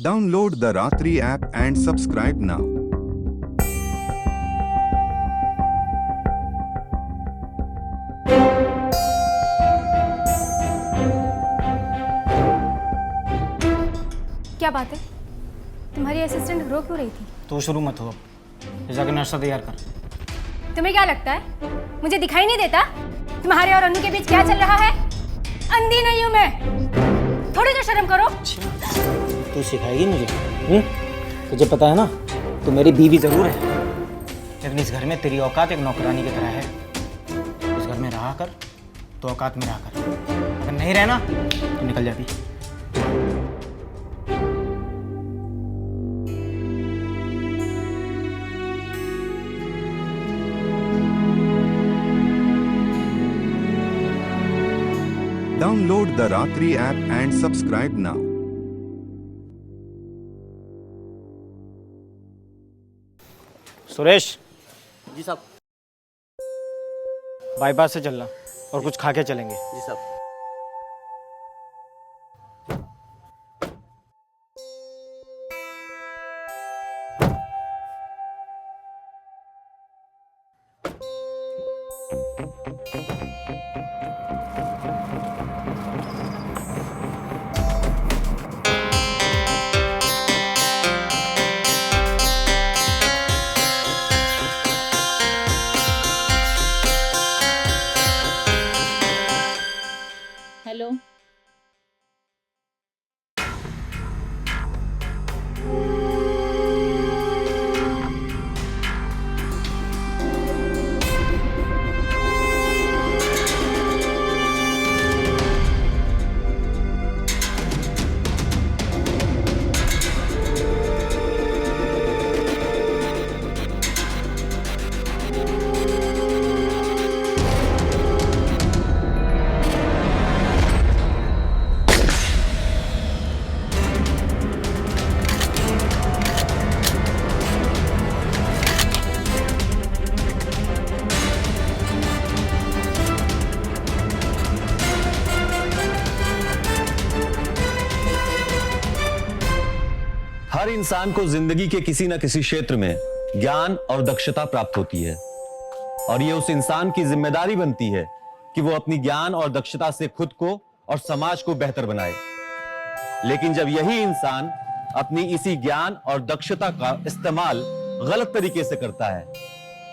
Download the Ratri app and subscribe now. क्या बात है? तुम्हारी असिस्टेंट रो क्यों रही थी? तू शुरू मत हो, ये जाके नाश्ता तैयार कर। तुम्हें क्या लगता है मुझे दिखाई नहीं देता तुम्हारे और अनु के बीच क्या चल रहा है? अंधी नहीं हूं मैं, थोड़ी तो शर्म करो। तू सिखाएगी मुझे? तुझे पता है ना, तू मेरी बीवी जरूर है, लेकिन इस घर में तेरी औकात एक नौकरानी की तरह है। इस घर में रहा कर तो औकात में रहा कर, अगर नहीं रहना तो निकल जाती। Download the Ratri app and subscribe now. Suresh, जी साहब। बाईपास से चलना और कुछ खा के चलेंगे। जी साहब। हेलो, हर इंसान को जिंदगी के किसी न किसी क्षेत्र में ज्ञान और दक्षता प्राप्त होती है और ये उस इंसान की जिम्मेदारी बनती है कि वो अपनी ज्ञान और दक्षता से खुद को और समाज को बेहतर बनाए। लेकिन जब यही इंसान अपनी इसी ज्ञान और दक्षता का इस्तेमाल गलत तरीके से करता है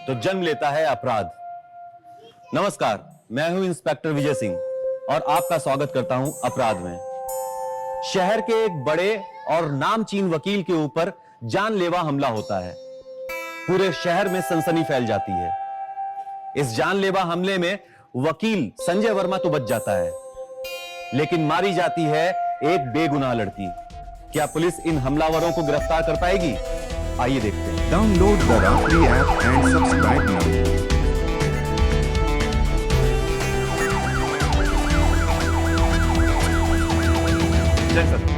तो जन्म लेता है अपराध। नमस्कार, मैं हूं इंस्पेक्टर विजय सिंह और आपका स्वागत करता हूं अपराध में। शहर के एक बड़े और नामचीन वकील के ऊपर जानलेवा हमला होता है। पूरे शहर में सनसनी फैल जाती है। इस जानलेवा हमले में वकील संजय वर्मा तो बच जाता है, लेकिन मारी जाती है एक बेगुनाह लड़की। क्या पुलिस इन हमलावरों को गिरफ्तार कर पाएगी? आइए देखते हैं। Download the Ratri app and subscribe now. जय सर।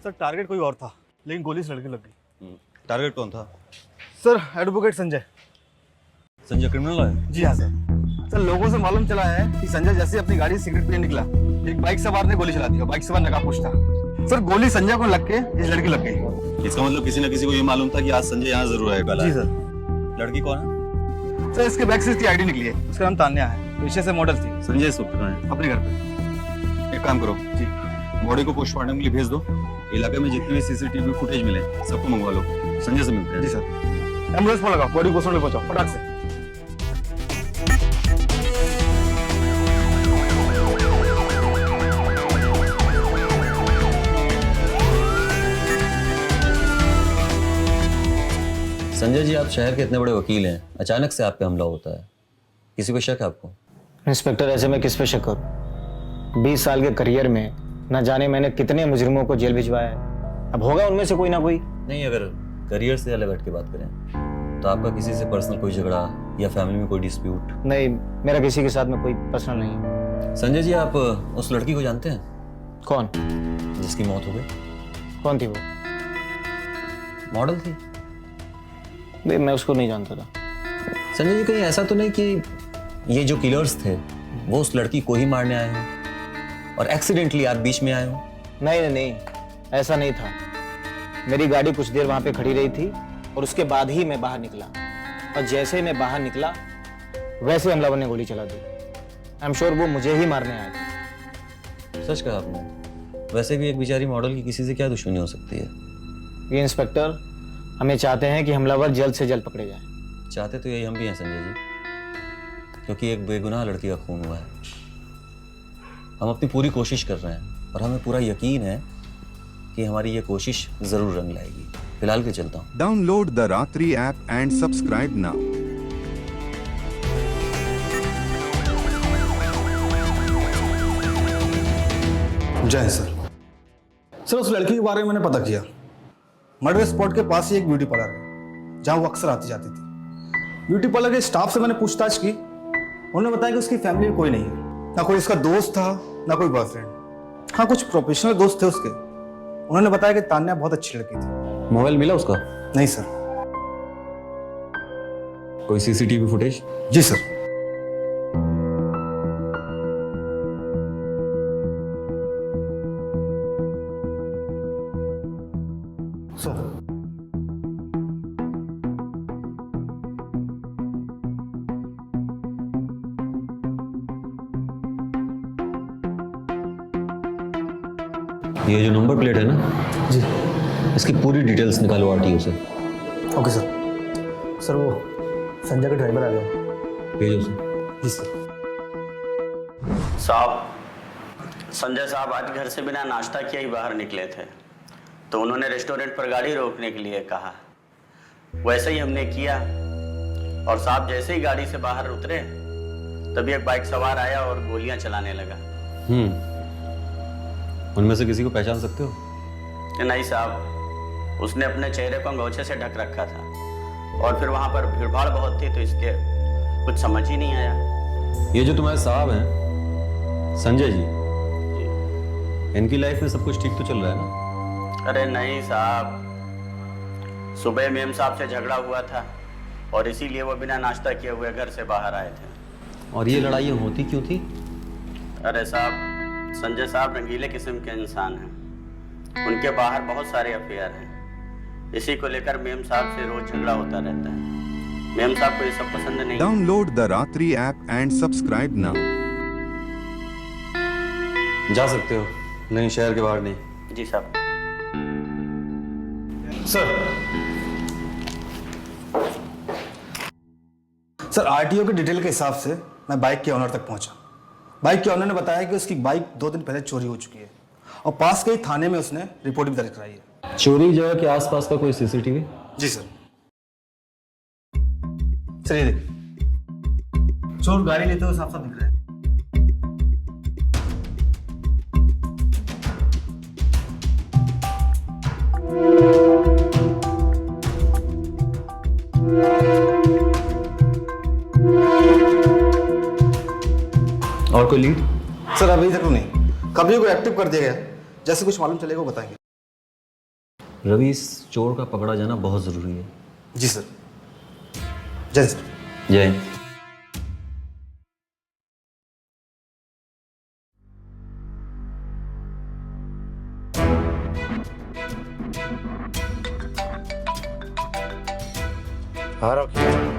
सर टारगेट कोई और था, लेकिन गोली इस लड़के लग गई। टारगेट कौन था? Sir advocate Sanjay. Sanjay criminal है? जी हाँ सर। सर लोगों से मालूम चला है कि संजय जैसे अपनी गाड़ी सिगरेट पीने निकला, एक बाइक सवार ने गोली चला दी। बाइक सवार नकाबपोश था। सर गोली संजय को लग के इस लड़की लग गई। इसका मतलब किसी न किसी को ये मालूम था कि आज संजय यहाँ जरूर आएगा। जी सर। लड़की कौन है? सर इसके बैक से इसकी आईडी निकली है। उसका नाम तान्या है, पेशे से मॉडल थी। संजय इस वक्त कहाँ है? अपने घर पे। एक काम करो, जी बॉडी को पोस्टमार्टम के लिए भेज दो। इलाके में जितने भी सीसीटीवी फुटेज मिले सबको मंगवा लो। संजय से मिलते हैं। जी सर। एम्बुलेंस फोन लगाओ, बॉडी पोस्टमार्टम में पहुंचाओ फटाक से। संजय जी, आप शहर के इतने बड़े वकील हैं, अचानक से आप पे हमला होता है, किसी को शक है आपको? इंस्पेक्टर, ऐसे में किस पे शक करूं? 20 साल के करियर में न जाने मैंने कितने मुजरिमों को जेल भिजवाया है। अब होगा उनमें से कोई ना कोई। नहीं, अगर करियर से अलग हट के बात करें तो आपका किसी से पर्सनल कोई झगड़ा या फैमिली में कोई डिस्प्यूट? नहीं, मेरा किसी के साथ में कोई पर्सनल नहीं है। संजय जी, आप उस लड़की को जानते हैं कौन? जिसकी मौत हो गई? कौन थी वो? मॉडल थी। भाई मैं उसको नहीं जानता था। संजय जी, कहीं ऐसा तो नहीं कि ये जो किलर्स थे वो उस लड़की को ही मारने आए हो और एक्सीडेंटली आप बीच में आए हो? नहीं नहीं नहीं, ऐसा नहीं था। मेरी गाड़ी कुछ देर वहां पे खड़ी रही थी और उसके बाद ही मैं बाहर निकला, और जैसे मैं बाहर निकला वैसे हमलावर ने गोली चला दी। आई एम श्योर वो मुझे ही मारने आया था। सच कहा आपने। वैसे भी एक बेचारी मॉडल की किसी से क्या दुश्मनी हो सकती है? ये इंस्पेक्टर, हमें चाहते हैं कि हमलावर जल्द से जल्द पकड़े जाएं। चाहते तो यही हम भी हैं संजय जी, क्योंकि एक बेगुनाह लड़की का खून हुआ है। हम अपनी पूरी कोशिश कर रहे हैं और हमें पूरा यकीन है कि हमारी ये कोशिश जरूर रंग लाएगी। फिलहाल के चलता हूँ। Download the Ratri app and subscribe now. जय सर। सर उस लड़की के बारे में मैंने पता किया। मर्डर स्पॉट के पास ही एक ब्यूटी पार्लर है जहाँ वो अक्सर आती जाती थी। ब्यूटी पार्लर के स्टाफ से मैंने पूछताछ की। उन्होंने बताया कि उसकी फैमिली में कोई नहीं है, ना कोई उसका दोस्त था ना कोई बॉयफ्रेंड। हाँ, कुछ प्रोफेशनल दोस्त थे उसके। उन्होंने बताया कि तान्या बहुत अच्छी लड़की थी। मोबाइल मिला उसका? नहीं सर। कोई सीसीटीवी फुटेज? जी सर। ये जो नंबर प्लेट है ना जी। इसकी पूरी डिटेल्स निकालो आरटीओ से। Okay sir. सर वो संजय का ड्राइवर आ गया। भेजो उसे। जी सर। साहब, संजय साहब आज घर से बिना नाश्ता किए ही बाहर निकले थे, तो उन्होंने रेस्टोरेंट पर गाड़ी रोकने के लिए कहा। वैसे ही हमने किया और साहब जैसे ही गाड़ी से बाहर उतरे तभी एक बाइक सवार आया और गोलियां चलाने लगा। उनमें से किसी को पहचान सकते हो? नहीं साहब, उसने अपने चेहरे को अंगोछे से ढक रखा था और फिर वहां पर भीड़भाड़ बहुत थी तो इसके कुछ समझ ही नहीं आया। ये जो तुम्हारे साहब हैं संजय जी, इनकी लाइफ में सब कुछ ठीक तो चल रहा है ना? अरे नहीं साहब, सुबह मेम साहब से झगड़ा हुआ था और इसीलिए वो बिना नाश्ता किए हुए घर से बाहर आए थे। और ये लड़ाइयाँ होती क्यों थी? अरे साहब, संजय साहब रंगीले किस्म के इंसान हैं। उनके बाहर बहुत सारे अफेयर हैं। इसी को लेकर मेम साहब से रोज झगड़ा होता रहता है। मेम साहब को ये सब पसंद नहीं। Download the Ratri app and subscribe now. जा सकते हो, लेकिन शहर के बाहर नहीं। जी साहब। सर आरटीओ के डिटेल के हिसाब से मैं बाइक के ऑनर तक पहुंचा। बाइक के ऑनर ने बताया कि उसकी बाइक 2 दिन पहले चोरी हो चुकी है और पास के ही थाने में उसने रिपोर्ट भी दर्ज कराई है। चोरी जगह के आसपास का कोई सीसीटीवी? जी सर। सर ये देखिए, चोर गाड़ी लेते हुए साफ साफ दिख रहा है। और कोई लीड? सर अभी तक तो नहीं। कभी को एक्टिव कर दिया गया, जैसे कुछ मालूम चलेगा वो बताएंगे। रवि, इस चोर का पकड़ा जाना बहुत जरूरी है। जी सर। जय सर। जय।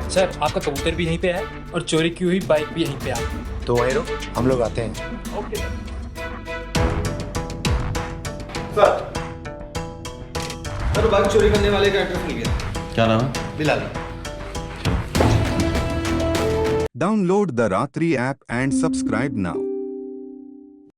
सर आपका कबूतर भी यहीं पे है और चोरी की हुई बाइक भी यहीं पे है। तो वहीं रुक, हम लोग आते हैं। Okay sir. सर बाइक चोरी करने वाले का एड्रेस मिल गया। क्या नाम है? Bilal. Download the Ratri app and subscribe now.